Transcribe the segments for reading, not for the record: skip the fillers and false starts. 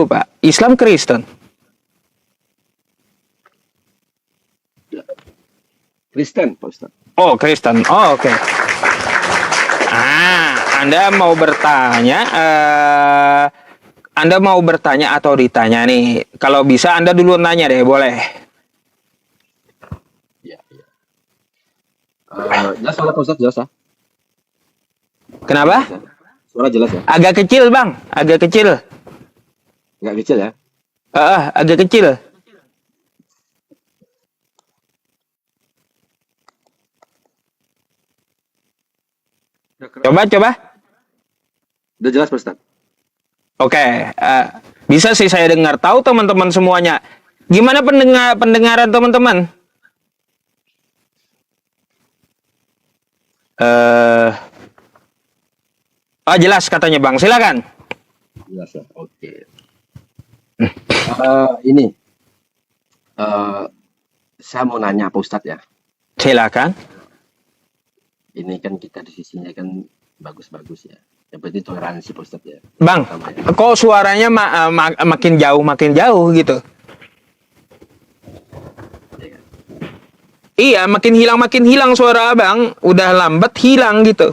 Pak. Islam Kristen. Kristen, Pak Ustadz. Oh, Kristen. Oh, oke. Anda mau bertanya, Anda mau bertanya atau ditanya nih? Kalau bisa Anda dulu nanya deh, boleh. Iya. Jelas suara Pak Ustadz, jelas ya? Kenapa? Suara jelas ya? Agak kecil, Bang. Agak kecil. Nggak kecil ya? Agak kecil. Coba. Udah jelas Pak Ustadz? Oke, bisa sih saya dengar. Tahu teman-teman semuanya. Gimana pendengaran teman-teman? Jelas katanya Bang. Silakan. Jelas ya, oke. Ini, saya mau nanya Pak Ustadz ya. Silakan. Ini kan kita di sisinya kan bagus-bagus ya. Yang penting toleransi Pak Ustadz ya. Bang, kok suaranya makin jauh gitu? Ya kan? Iya, makin hilang suara Abang. Udah lambat hilang gitu.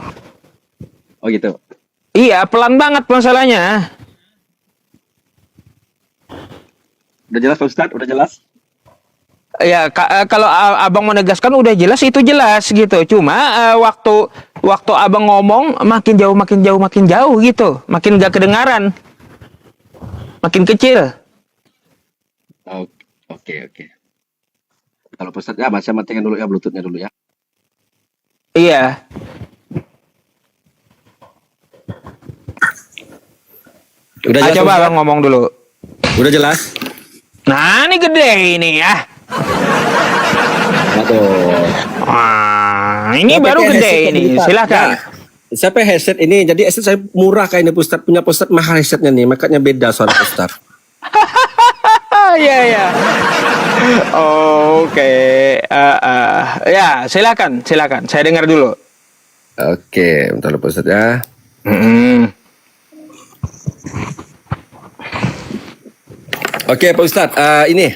Oh gitu. Iya, pelan banget masalahnya. Udah jelas Pak Ustadz? Udah jelas? Ya, kalau Abang menegaskan udah jelas itu jelas gitu. Cuma waktu Abang ngomong makin jauh gitu. Makin gak kedengaran. Makin kecil. Oke. Kalau Pak Ustadz ya, saya matikan dulu ya Bluetooth-nya dulu ya. Iya. Udah jelas, Coba Ustadz? Abang ngomong dulu. Udah jelas? Nah, ini gede ini ya. Aduh. Ini baru gede ini. Silakan. Saya pakai headset ini, jadi headset saya murah kayak ini Pak Ustadz. Punya Pak Ustadz mahal headsetnya nih, makanya beda suara Pak Ustadz. Iya. Oke. Ya, silakan. Saya dengar dulu. Oke, bentar Pak Ustadz ya. Oke Pak Ustadz, ini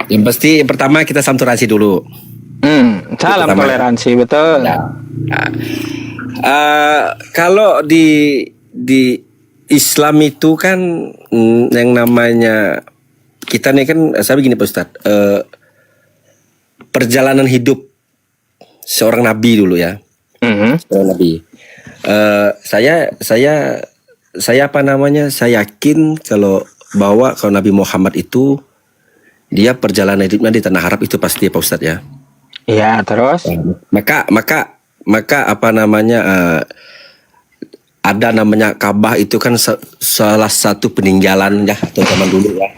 yang pasti pertama kita salam toleransi dulu. Salam Pertama. toleransi, betul. Kalau di Islam itu kan yang namanya kita nih kan, saya begini Pak Ustadz, perjalanan hidup seorang nabi dulu ya, seorang nabi. Saya apa namanya? Saya yakin kalau Nabi Muhammad itu dia perjalanan hidupnya di tanah Arab itu pasti Pak Ustadz ya. Iya, terus? Maka apa namanya? Ada namanya Ka'bah itu kan salah satu peninggalan ya atau zaman dulu ya.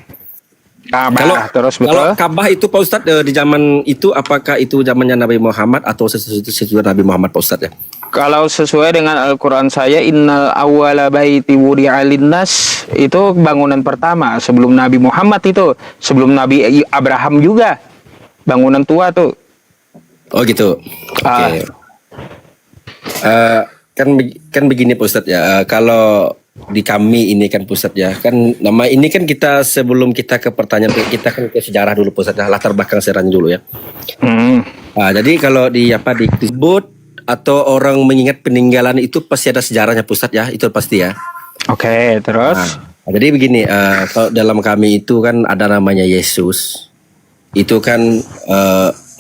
Ka'bah, terus betul. Kalau Ka'bah itu Pak Ustadz di zaman itu apakah itu zamannya Nabi Muhammad atau sesudah Nabi Muhammad Pak Ustadz ya? Kalau sesuai dengan Al-Quran saya, innal awwala baiti wudi'a linnas, itu bangunan pertama sebelum Nabi Muhammad itu, sebelum Nabi Abraham juga, bangunan tua tuh. Oh gitu. Oke. Kan begini Pak Ustadz ya, kalau di kami ini kan Pak Ustadz ya, kan nama ini kan kita sebelum kita ke pertanyaan kita kan ke sejarah dulu Pak Ustadz ya, latar belakang sejarahnya dulu ya. Jadi kalau disebut atau orang mengingat peninggalan itu pasti ada sejarahnya Pak Ustadz ya, itu pasti ya. Oke, terus? Jadi begini, kalau dalam kami itu kan ada namanya Yesus. Itu kan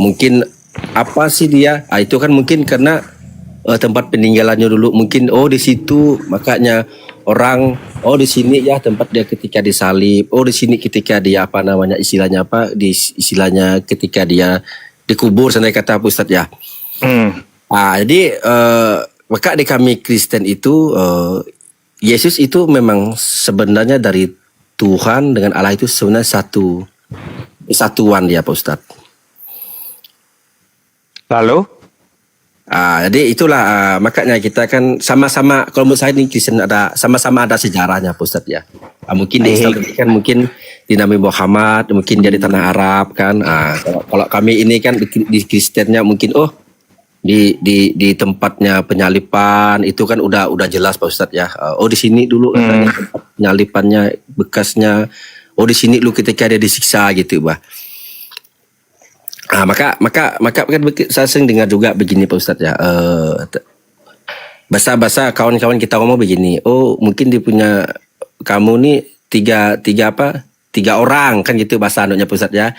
mungkin apa sih dia? Itu kan mungkin karena tempat peninggalannya dulu mungkin di situ makanya orang di sini ya tempat dia ketika disalib, di sini ketika dia apa namanya istilahnya ketika dia dikubur sampai kata Pak Ustadz ya. Jadi maka di kami Kristen itu Yesus itu memang sebenarnya dari Tuhan dengan Allah itu sebenarnya satuan dia Pak Ustadz. Lalu? Jadi itulah makanya kita kan sama-sama, kalau menurut saya ini Kristen sama-sama ada sejarahnya Pak Ustadz ya. Mungkin di Islam kan mungkin di Nabi Muhammad, mungkin dia di tanah Arab kan. Kalau kami ini kan di Kristennya mungkin di tempatnya penyalipan itu kan udah jelas Pak Ustadz ya. Oh di sini dulu katanya tempat penyalipannya bekasnya. Oh di sini dulu ketika dia disiksa gitu bah. Maka kan saya sering dengar juga begini Pak Ustadz ya. Bahasa kawan-kawan kita ngomong begini. Oh mungkin dia punya kamu nih tiga orang kan gitu bahasa anunya Pak Ustadz ya.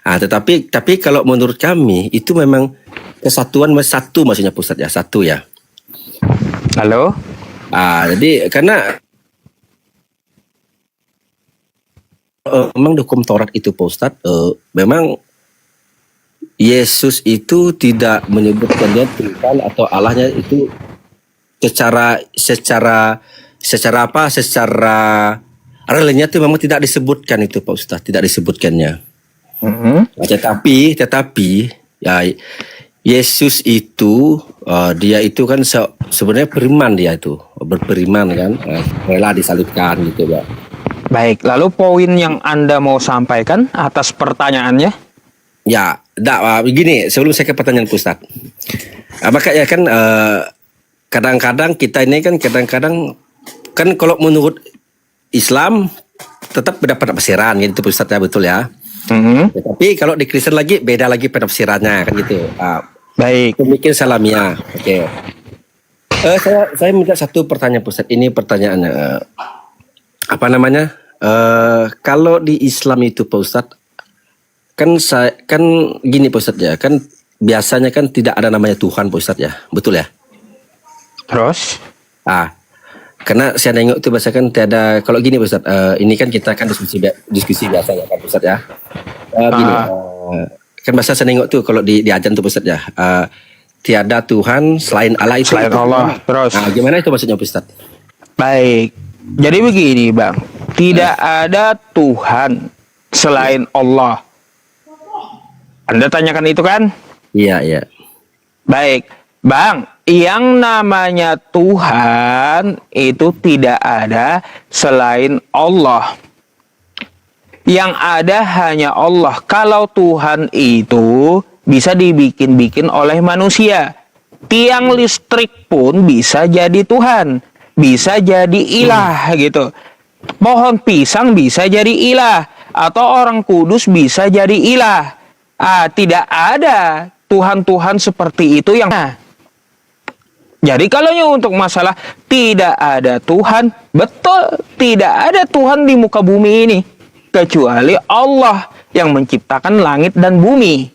Tetapi kalau menurut kami itu memang kesatuan satu maksudnya Pak Ustadz ya, satu ya. Halo? Jadi karena memang hukum Taurat itu Pak Ustadz, memang Yesus itu tidak menyebutkan dia Tuhan atau Allahnya itu secara realnya itu memang tidak disebutkan itu Pak Ustadz, tidak disebutkannya. Tetapi ya Yesus itu dia itu kan sebenarnya beriman, dia itu beriman kan, rela disalibkan gitu Pak. Baik, lalu poin yang Anda mau sampaikan atas pertanyaannya? Ya, begini, sebelum saya ke pertanyaan Ustaz. Makanya kan kadang-kadang kita ini kan kan kalau menurut Islam tetap beda penafsiran gitu Ustaz ya, betul ya. Tapi kalau di Kristen lagi beda lagi penafsirannya kan gitu. Baik. Pemikir salamiah. Oke. Saya minta satu pertanyaan Ustaz. Ini pertanyaannya apa namanya? Kalau di Islam itu Pak Ustaz kan gini Pak Ustaz ya, kan biasanya kan tidak ada namanya Tuhan Pak Ustaz ya. Betul ya? Terus? Karena saya nengok itu bahasa kan tiada, kalau gini Pak Ustaz, ini kan kita kan diskusi biasa ya kan Pak Ustaz ya. Gini, kan bahasa saya nengok tuh kalau di ajan tuh Pak Ustaz ya, tiada Tuhan selain Allah itu. Selain Allah. Terus? Gimana itu maksudnya Pak Ustaz? Baik. Jadi begini Bang, tidak ada Tuhan selain Allah. Anda tanyakan itu kan? Iya. Baik, Bang, yang namanya Tuhan itu tidak ada selain Allah. Yang ada hanya Allah. Kalau Tuhan itu bisa dibikin-bikin oleh manusia. Tiang listrik pun bisa jadi Tuhan. Bisa jadi ilah gitu. Pohon pisang bisa jadi ilah. Atau orang kudus bisa jadi ilah. Tidak ada Tuhan-Tuhan seperti itu yang... Jadi kalau untuk masalah tidak ada Tuhan, betul tidak ada Tuhan di muka bumi ini. Kecuali Allah yang menciptakan langit dan bumi.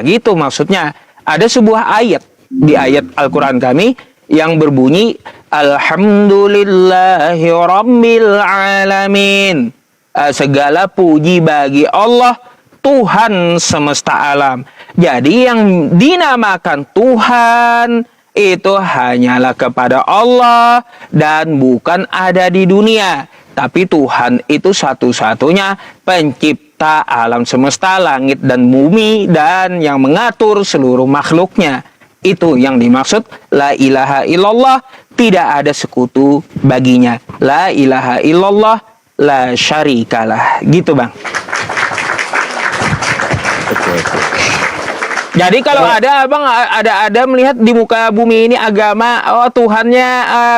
Gitu maksudnya. Ada sebuah ayat di ayat Al-Quran kami yang berbunyi Alhamdulillahi Rabbil Alamin. Segala puji bagi Allah, Tuhan semesta alam. Jadi yang dinamakan Tuhan itu hanyalah kepada Allah dan bukan ada di dunia. Tapi Tuhan itu satu-satunya pencipta alam semesta, langit dan bumi, dan yang mengatur seluruh makhluknya. Itu yang dimaksud la ilaha illallah, tidak ada sekutu baginya. La ilaha illallah, la syarikalah. Gitu Bang. Jadi kalau ada Abang ada melihat di muka bumi ini agama, Tuhannya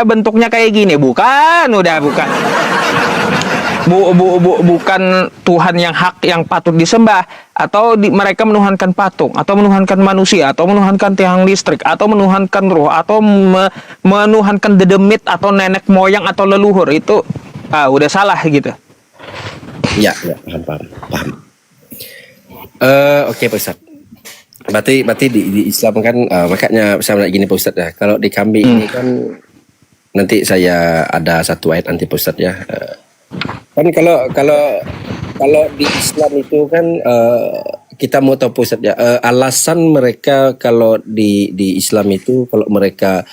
bentuknya kayak gini, bukan, udah bukan. Bukan Tuhan yang hak yang patut disembah, atau mereka menuhankan patung, atau menuhankan manusia, atau menuhankan tiang listrik, atau menuhankan roh, atau menuhankan dedemit, atau nenek moyang, atau leluhur. Itu udah salah gitu. Ya, paham. Oke Pak Ustaz. Berarti di Islam kan makanya saya bilang gini Pak Ustaz ya. Kalau di kami ini kan nanti saya ada satu ayat nanti Pak Ustaz ya. Kan kalau di Islam itu kan kita mau tahu Pak Ustaz ya, alasan mereka kalau di Islam itu kalau mereka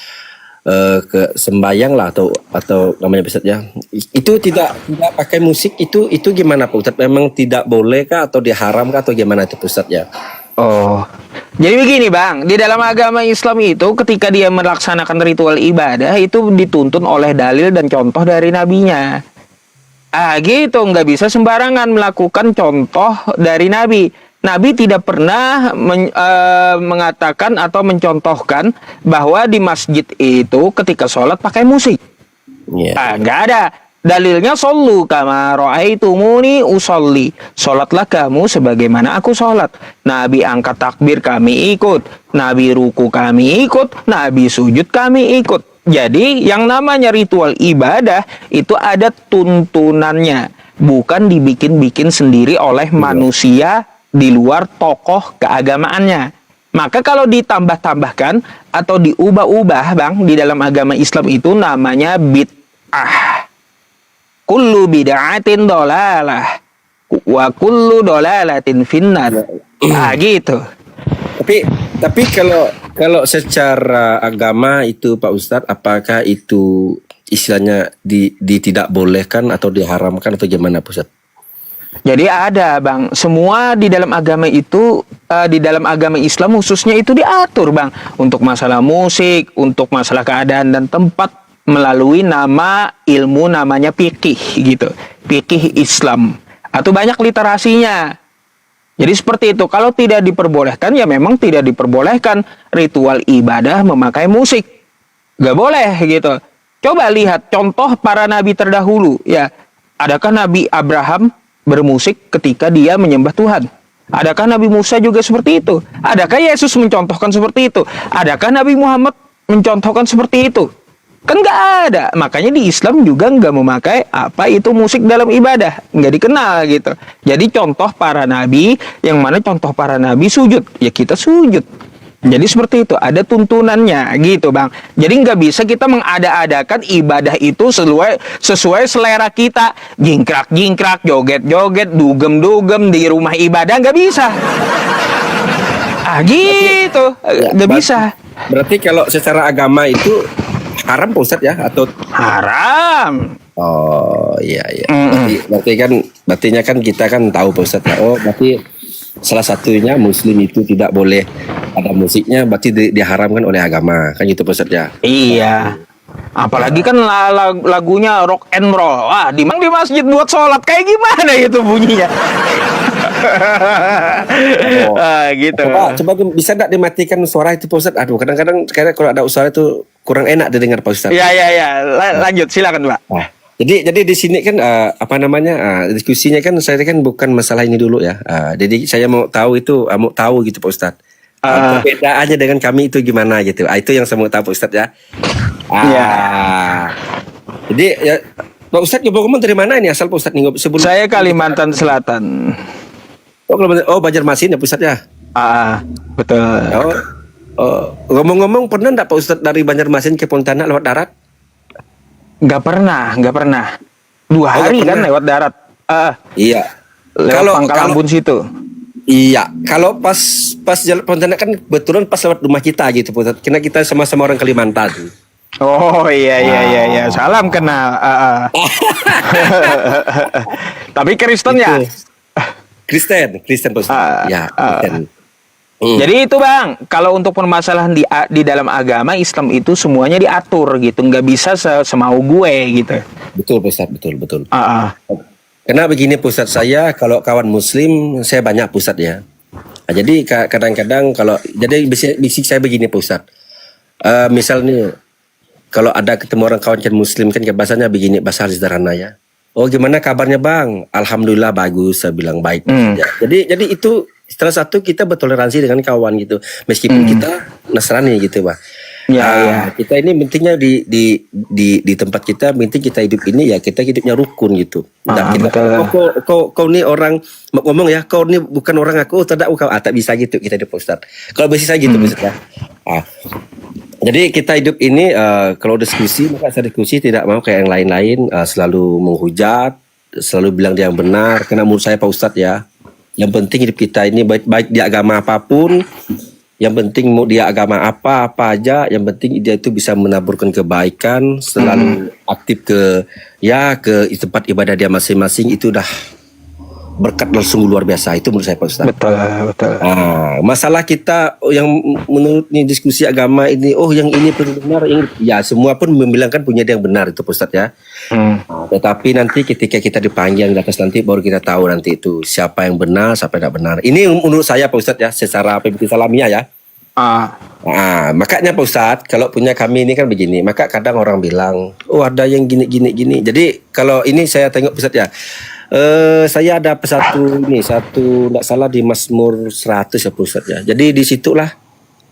ke sembayang lah atau namanya Pak Ustaz ya, itu tidak pakai musik, itu gimana Pak Ustaz? Memang tidak boleh kah atau diharam kah atau gimana itu Pak Ustaz ya? Jadi begini Bang, di dalam agama Islam itu ketika dia melaksanakan ritual ibadah itu dituntun oleh dalil dan contoh dari nabinya. Gitu, nggak bisa sembarangan melakukan contoh dari nabi. Nabi tidak pernah mengatakan atau mencontohkan bahwa di masjid itu ketika sholat pakai musik. Nggak ada. Dalilnya shollu kama ra'aitumuni usolli. Sholatlah kamu sebagaimana aku sholat. Nabi angkat takbir kami ikut. Nabi ruku kami ikut. Nabi sujud kami ikut. Jadi yang namanya ritual ibadah itu ada tuntunannya. Bukan dibikin-bikin sendiri oleh manusia di luar tokoh keagamaannya. Maka kalau ditambah-tambahkan atau diubah-ubah Bang, di dalam agama Islam itu namanya bid'ah. Kullu bid'atin dolalah wa kullu dolalatin finnar. Gitu. Tapi kalau secara agama itu Pak Ustadz, apakah itu istilahnya tidak bolehkan atau diharamkan atau gimana Pak Ustadz? Jadi ada Bang, semua di dalam agama itu, di dalam agama Islam khususnya itu diatur Bang. Untuk masalah musik, untuk masalah keadaan dan tempat, melalui nama ilmu namanya fikih gitu. Fikih Islam. Atau banyak literasinya. Jadi seperti itu, kalau tidak diperbolehkan ya memang tidak diperbolehkan ritual ibadah memakai musik. Gak boleh gitu. Coba lihat contoh para nabi terdahulu ya. Adakah Nabi Abraham bermusik ketika dia menyembah Tuhan? Adakah Nabi Musa juga seperti itu? Adakah Yesus mencontohkan seperti itu? Adakah Nabi Muhammad mencontohkan seperti itu? Kan nggak ada. Makanya di Islam juga nggak memakai apa itu musik dalam ibadah. Nggak dikenal gitu. Jadi contoh para nabi, yang mana contoh para nabi sujud. Ya kita sujud. Jadi seperti itu. Ada tuntunannya gitu Bang. Jadi nggak bisa kita mengada-adakan ibadah itu sesuai selera kita. Jingkrak-jingkrak, joget-joget, dugem-dugem di rumah ibadah. Nggak bisa. Gitu. Nggak bisa. Berarti kalau secara agama itu haram Pak Ustadz ya atau haram? Oh iya. Berarti kan kita kan tahu Pak Ustadz ya. Oh berarti salah satunya Muslim itu tidak boleh ada musiknya, berarti diharamkan oleh agama kan gitu Pak Ustadz ya. Iya. Apalagi kan lagunya rock and roll. Wah, di masjid buat sholat kayak gimana itu bunyinya? Gitu. Coba bisa nggak dimatikan suara itu Pak Ustadz? Aduh, kadang-kadang kalau ada suara itu kurang enak didengar Pak Ustadz. Iya. Lanjut, silakan Pak. Jadi di sini kan diskusinya kan saya kan bukan masalah ini dulu ya. Jadi saya mau tahu gitu Pak Ustadz. Perbedaannya dengan kami itu gimana gitu. Itu yang saya mau tahu Pak Ustadz ya. Jadi ya Pak Ustadz ngomong dari mana ini asal Pak Ustadz nih sebelum? Saya Kalimantan Selatan. Oh Banjarmasin ya Pak Ustadz ya. Betul. Ngomong-ngomong pernah enggak Pak Ustadz dari Banjarmasin ke Pontianak lewat darat? Nggak pernah. 2 hari kan lewat darat. Iya. Lewat Pangkal Ambon situ. Iya. Kalau pas jalan Pontianak kan betulan pas lewat rumah kita gitu Pak Ustadz. Karena kita sama-sama orang Kalimantan. Oh iya. Salam kenal. Tapi Kristen ya? Kristen Pak Ustadz. Ya, Kristen. Jadi itu Bang, kalau untuk permasalahan di dalam agama Islam itu semuanya diatur gitu, nggak bisa semau gue gitu. Betul Pak Ustadz, betul. Karena begini Pak Ustadz, saya kalau kawan Muslim saya banyak Pak Ustadz ya. Jadi kadang-kadang jadi bisik saya begini Pak Ustadz. Misal nih, kalau ada ketemu orang kawan Muslim kan bahasanya begini, bahasa sederhana ya. Oh gimana kabarnya Bang? Alhamdulillah bagus, saya bilang baik. Ya. Jadi itu salah satu kita bertoleransi dengan kawan gitu, meskipun kita Nasrani gitu Pak. Ya. Kita ini pentingnya di tempat kita, penting kita hidup ini ya kita hidupnya rukun gitu. Kau nih orang ngomong ya, kau nih bukan orang aku, tidak kau tak bisa gitu kita hidup Ustaz. Kalau bisa gitu Ustaz ya. Jadi kita hidup ini kalau diskusi maka saya diskusi tidak mau kayak yang lain-lain selalu menghujat, selalu bilang dia yang benar. Karena menurut saya Pak Ustadz ya, yang penting hidup kita ini baik di agama apapun, yang penting mau dia agama apa aja, yang penting dia itu bisa menaburkan kebaikan, selalu aktif ke tempat ibadah dia masing-masing, itu berkat langsung luar biasa. Itu menurut saya Pak Ustaz. Betul, betul. Masalah kita yang menurut ini diskusi agama ini, yang ini benar, ya semua pun membilangkan punya dia yang benar itu Pak Ustaz ya. Tetapi nanti ketika kita dipanggil di atas nanti baru kita tahu nanti itu siapa yang benar, siapa yang tidak benar. Ini menurut saya Pak Ustaz ya, secara pemikiran salamiah ya. Makanya Pak Ustadz, kalau punya kami ini kan begini, maka kadang orang bilang, ada yang gini. Jadi kalau ini saya tengok Pak Ustadz ya, saya ada satu, tidak salah di Mazmur 100 ya Pak Ustadz ya. Jadi di situlah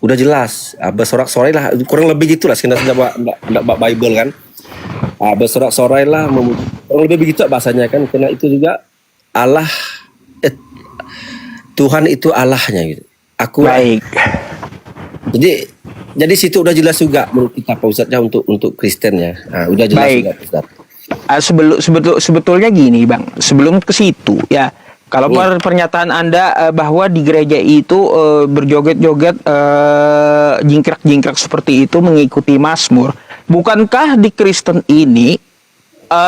udah jelas, bersorak-sorai lah, kurang lebih gitulah, sebenarnya tidak Bible kan. Bersorak-sorai lah, kurang lebih begitu bahasanya kan, karena itu juga Allah, Tuhan itu Allahnya gitu. Baik. Jadi situ udah jelas juga menurut kita Pak Ustadz ya, untuk Kristen ya. Udah jelas Baik. juga Pak Ustadz. Sebetulnya gini Bang, sebelum ke situ ya, kalau pernyataan Anda bahwa di gereja itu berjoget-joget, jingkrak-jingkrak seperti itu mengikuti Mazmur, bukankah di Kristen ini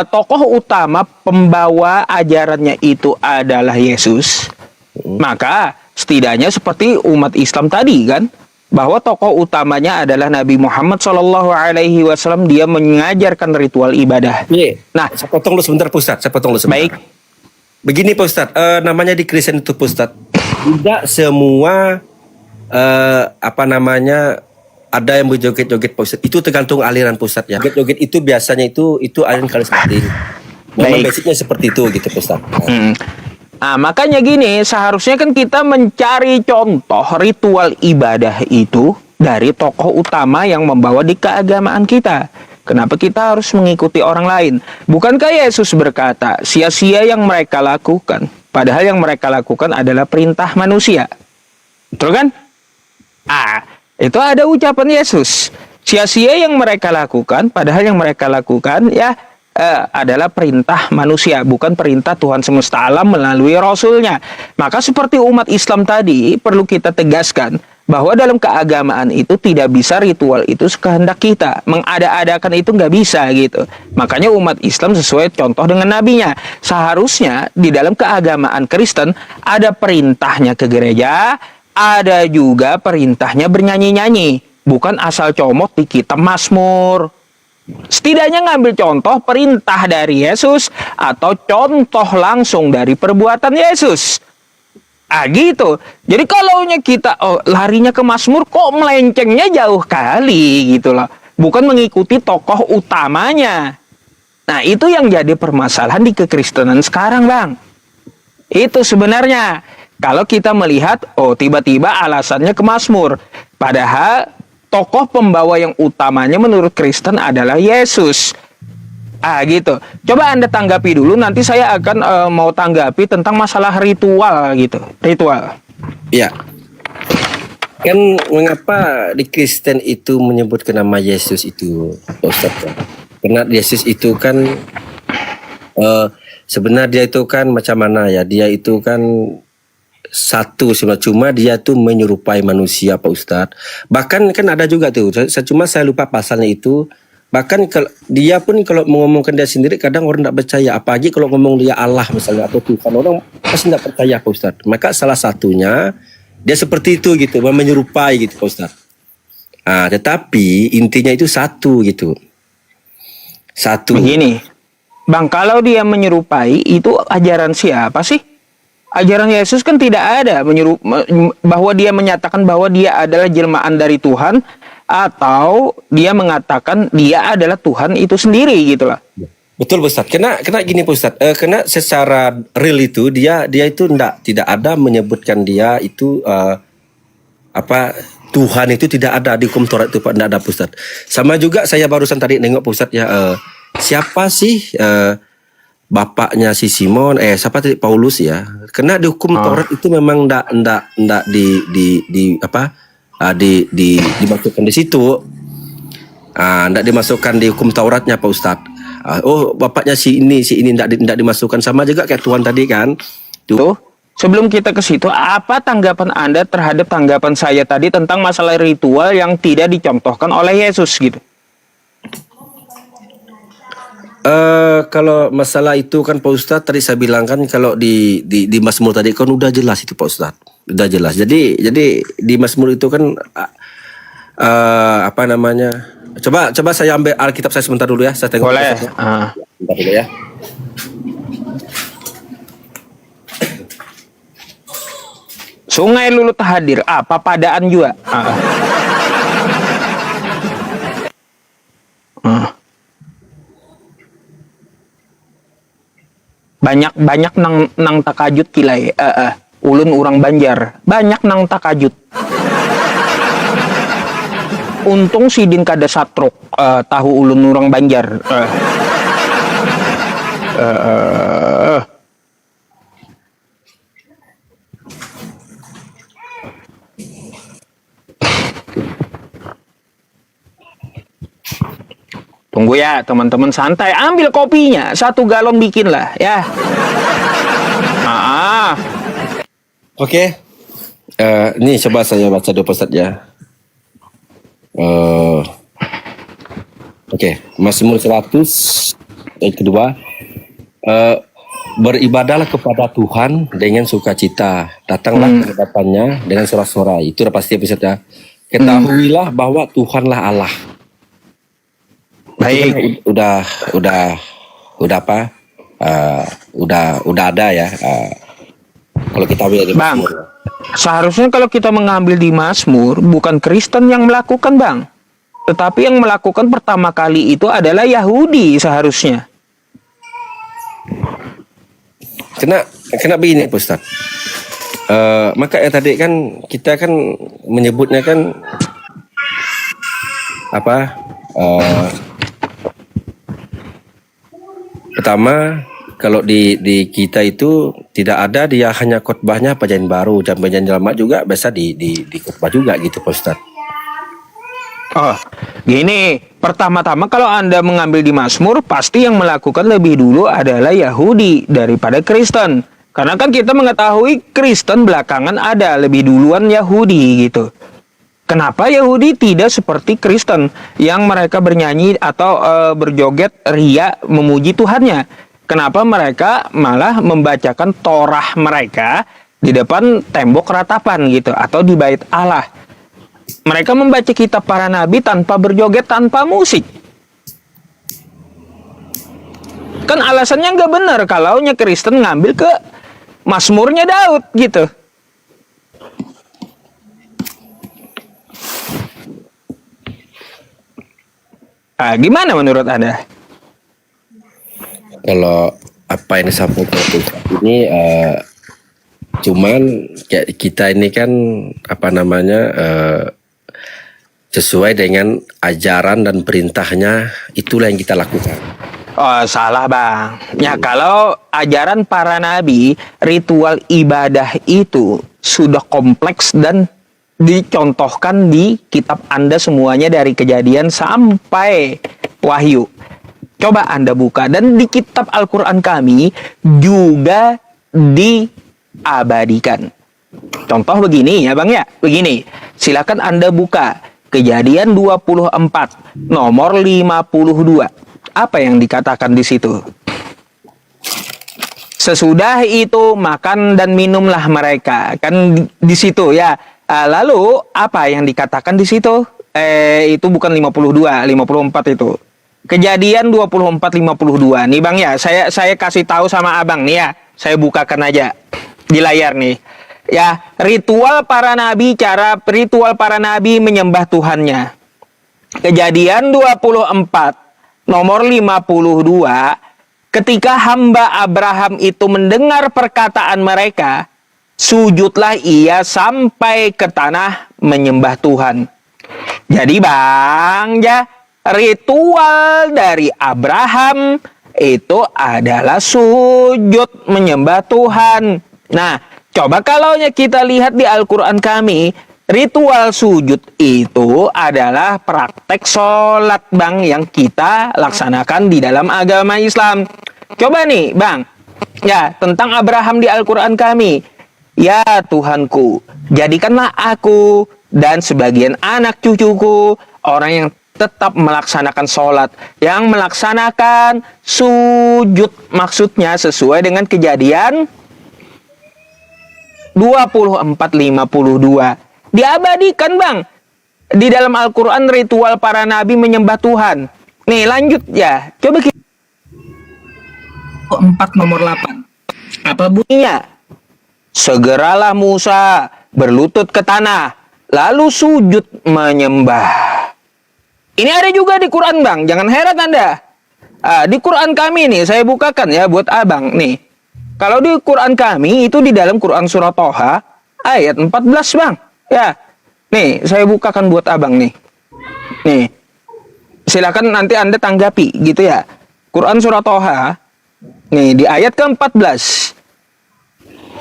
tokoh utama pembawa ajarannya itu adalah Yesus? Maka setidaknya seperti umat Islam tadi kan, bahwa tokoh utamanya adalah Nabi Muhammad SAW. Dia mengajarkan ritual ibadah. Nah, saya potong lu sebentar Pak Ustadz. Baik. Begini Pak Ustadz, namanya di Kristen itu Pak Ustadz, tidak semua ada yang berjoget-joget Pak Ustadz. Itu tergantung aliran Pak Ustadz ya. Joget-joget itu biasanya itu aliran karismatik. Memang basicnya seperti itu gitu Pak Ustadz. Makanya gini, seharusnya kan kita mencari contoh ritual ibadah itu dari tokoh utama yang membawa di keagamaan kita. Kenapa kita harus mengikuti orang lain? Bukankah Yesus berkata, sia-sia yang mereka lakukan, padahal yang mereka lakukan adalah perintah manusia. Betul kan? Itu ada ucapan Yesus. Sia-sia yang mereka lakukan, padahal yang mereka lakukan adalah perintah manusia, bukan perintah Tuhan semesta alam melalui Rasulnya. Maka seperti umat Islam tadi, perlu kita tegaskan bahwa dalam keagamaan itu tidak bisa ritual itu sekehendak kita. Mengada-adakan itu nggak bisa gitu. Makanya umat Islam sesuai contoh dengan nabinya. Seharusnya di dalam keagamaan Kristen ada perintahnya ke gereja, ada juga perintahnya bernyanyi-nyanyi. Bukan asal comot di kitab Mazmur. Setidaknya ngambil contoh perintah dari Yesus atau contoh langsung dari perbuatan Yesus. Gitu. Jadi kalau kita larinya ke Mazmur, kok melencengnya jauh kali gitu loh. Bukan mengikuti tokoh utamanya. Nah, itu yang jadi permasalahan di kekristenan sekarang, Bang. Itu sebenarnya. Kalau kita melihat, tiba-tiba alasannya ke Mazmur. Padahal tokoh pembawa yang utamanya menurut Kristen adalah Yesus. Gitu. Coba Anda tanggapi dulu, nanti saya akan mau tanggapi tentang masalah ritual gitu. Ritual. Iya. Kan mengapa di Kristen itu menyebutkan nama Yesus itu, Ustaz? Karena Yesus itu kan sebenarnya dia itu kan macam mana ya? Dia itu kan satu sebenarnya, cuma dia tuh menyerupai manusia Pak Ustadz. Bahkan kan ada juga tuh, saya lupa pasalnya itu. Bahkan dia pun kalau mengomongkan dia sendiri kadang orang tidak percaya. Apalagi kalau ngomong dia Allah misalnya atau Tuhan, orang pasti tidak percaya Pak Ustadz. Maka salah satunya dia seperti itu gitu, menyerupai gitu Pak Ustadz. Tetapi intinya itu satu gitu. Satu. Begini, Bang, kalau dia menyerupai itu ajaran siapa sih? Ajaran Yesus kan tidak ada bahwa dia menyatakan bahwa dia adalah jelmaan dari Tuhan, atau dia mengatakan dia adalah Tuhan itu sendiri gitu lah. Betul Ustaz. Kena gini Ustaz. Kena secara real itu dia itu tidak ada menyebutkan dia itu Tuhan itu tidak ada di hukum Taurat itu Pak, tidak ada Ustaz. Sama juga saya barusan tadi nengok Ustaz ya, siapa sih bapaknya si Simon, siapa tadi, Paulus ya. Kena di hukum Taurat itu memang ndak dimasukkan di situ. Ndak dimasukkan di hukum Tauratnya Pak Ustaz. Bapaknya si ini ndak dimasukkan, sama juga kayak Tuhan tadi kan. Tuh. Sebelum kita ke situ, apa tanggapan Anda terhadap tanggapan saya tadi tentang masalah ritual yang tidak dicontohkan oleh Yesus gitu? Kalau masalah itu kan Pak Ustadz tadi saya bilang kan kalau di Mazmur tadi kan udah jelas itu Pak Ustadz, udah jelas. Jadi di Mazmur itu kan apa namanya? Coba saya ambil Alkitab saya sebentar dulu ya, saya tengok. Boleh. Sebentar dulu ya. Sungai Lulut hadir. Apa padaan juga. Banyak nang takajut kilai. Ulun urang Banjar. Banyak nang takajut. Untung sidin kada satruk. Tahu ulun urang Banjar. Tunggu ya teman-teman, santai. Ambil kopinya, 1 galon bikin lah ya. Oke. Ini coba saya baca dulu Pak Ustadz ya. Oke, Mazmur 100 ayat kedua. Beribadahlah kepada Tuhan dengan sukacita, datanglah ke hadapannya dengan sorak-sorai. Itu udah pasti Pak Ustadz ya. Ketahuilah bahwa Tuhanlah Allah. Baik. Udah apa? Udah ada ya. Kalau kita lihat di Bang, Mazmur. seharusnya kalau kita mengambil di Mazmur, bukan Kristen yang melakukan, Bang. Tetapi yang melakukan pertama kali itu adalah Yahudi seharusnya. Kena begini Pak Ustadz. Maka ya tadi kan kita kan menyebutnya kan apa? Pertama, kalau di kita itu tidak ada, dia hanya khotbahnya perjanjian baru dan perjanjian lama juga biasa di khotbah juga gitu Pak Ustadz. Oh, gini, pertama-tama kalau Anda mengambil di Mazmur, pasti yang melakukan lebih dulu adalah Yahudi daripada Kristen. Karena kan kita mengetahui Kristen belakangan ada, lebih duluan Yahudi gitu. Kenapa Yahudi tidak seperti Kristen yang mereka bernyanyi atau berjoget ria memuji Tuhannya? Kenapa mereka malah membacakan Torah mereka di depan tembok ratapan gitu atau di bait Allah? Mereka membaca kitab para nabi tanpa berjoget, tanpa musik. Kan alasannya nggak benar kalau Kristen ngambil ke Mazmurnya Daud gitu. Gimana menurut Anda? Kalau apa yang disampaikan ini cuman kita ini kan apa namanya sesuai dengan ajaran dan perintahnya, itulah yang kita lakukan. Oh, salah Bang. Ya, kalau ajaran para nabi, ritual ibadah itu sudah kompleks dan dicontohkan di kitab Anda semuanya dari Kejadian sampai Wahyu. Coba Anda buka, dan di kitab Al-Quran kami juga diabadikan. Contoh begini ya Bang ya, begini. Silakan Anda buka Kejadian 24 nomor 52. Apa yang dikatakan di situ? Sesudah itu makan dan minumlah mereka. Kan di situ ya. Lalu apa yang dikatakan di situ? Itu bukan 52, 54 itu. Kejadian 24 52. Nih Bang ya, saya kasih tahu sama Abang nih ya. Saya bukakan aja di layar nih. Ya, ritual para nabi, cara ritual para nabi menyembah Tuhannya. Kejadian 24 nomor 52, ketika hamba Abraham itu mendengar perkataan mereka, sujudlah ia sampai ke tanah menyembah Tuhan. Jadi Bang, ya, ritual dari Abraham itu adalah sujud menyembah Tuhan. Nah, coba kalau kita lihat di Al-Quran kami, ritual sujud itu adalah praktek sholat Bang yang kita laksanakan di dalam agama Islam. Coba nih Bang, ya, tentang Abraham di Al-Quran kami. Ya Tuhanku, jadikanlah aku dan sebagian anak cucuku orang yang tetap melaksanakan sholat. Yang melaksanakan sujud maksudnya sesuai dengan kejadian 24:52. Diabadikan bang. Di dalam Al-Quran ritual para nabi menyembah Tuhan. Nih lanjut ya. Coba kita 4 nomor 8. Apa bunyinya? Segeralah Musa berlutut ke tanah, lalu sujud menyembah. Ini ada juga di Quran bang, jangan heran Anda. Di Quran kami nih, saya bukakan ya buat abang nih. Kalau di Quran kami itu di dalam Quran surah Toha ayat 14 bang. Ya, nih saya bukakan buat abang nih. Nih, silakan nanti Anda tanggapi gitu ya. Quran surah Toha, nih di ayat ke-14.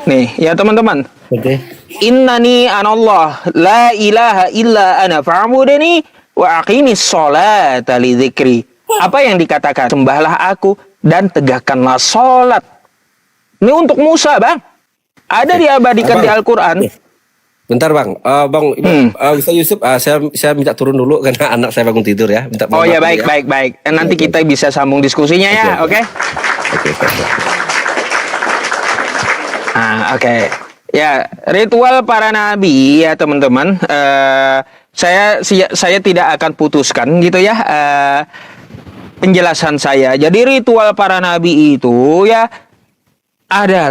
Nih ya teman-teman. Oke. Innani anallah la ilaha illa ana fa'budni wa aqimis sholata li dzikri. Apa yang dikatakan? Sembahlah aku dan tegakkanlah sholat. Ini untuk Musa, Bang. Ada diabadikan di Al-Qur'an. Bentar bang, bang Ustaz Yusuf, saya minta turun dulu karena anak saya bangun tidur ya. Minta Oh ya, maaf baik, ya. baik. Nanti kita bisa sambung diskusinya ya, oke? Oke. Oke. Ya, ritual para nabi ya teman-teman. Saya tidak akan putuskan gitu ya penjelasan saya. Jadi ritual para nabi itu ya adalah